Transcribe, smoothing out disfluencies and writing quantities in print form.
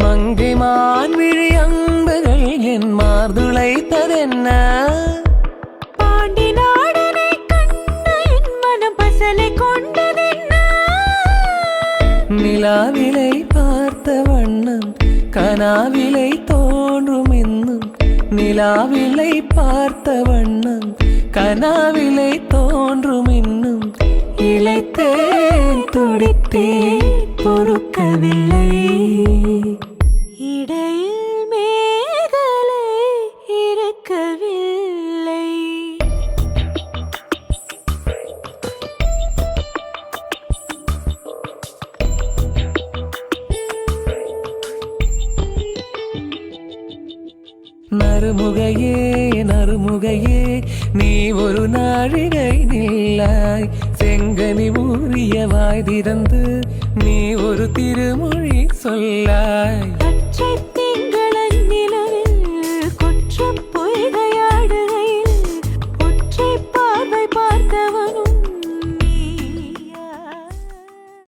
மங்கை மான்விழி அம்புகள் என் மார்துளைத்ததென்ன பாண்டி நாடனை கண்ட என் மனம் பசலை கொண்டதென்ன நிலாவிலை பார்த்த வண்ணம் கனாவிலை தோன்றும் இன்னும் நிலாவிலை பார்த்த வண்ணம் கனாவிலை தோன்றும் இன்னும் இளைத்தேன் துடித்தேன் பொறுக்கவில்லை இடையில் மேகலை இருக்கவில்லை நறுமுகையே நறுமுகையே நீ ஒரு நாழிகை நில்லாய் செங்கனி ஊறிய வாய் திறந்து நீ ஒரு திருமொழி சொல்லாய் பச்சை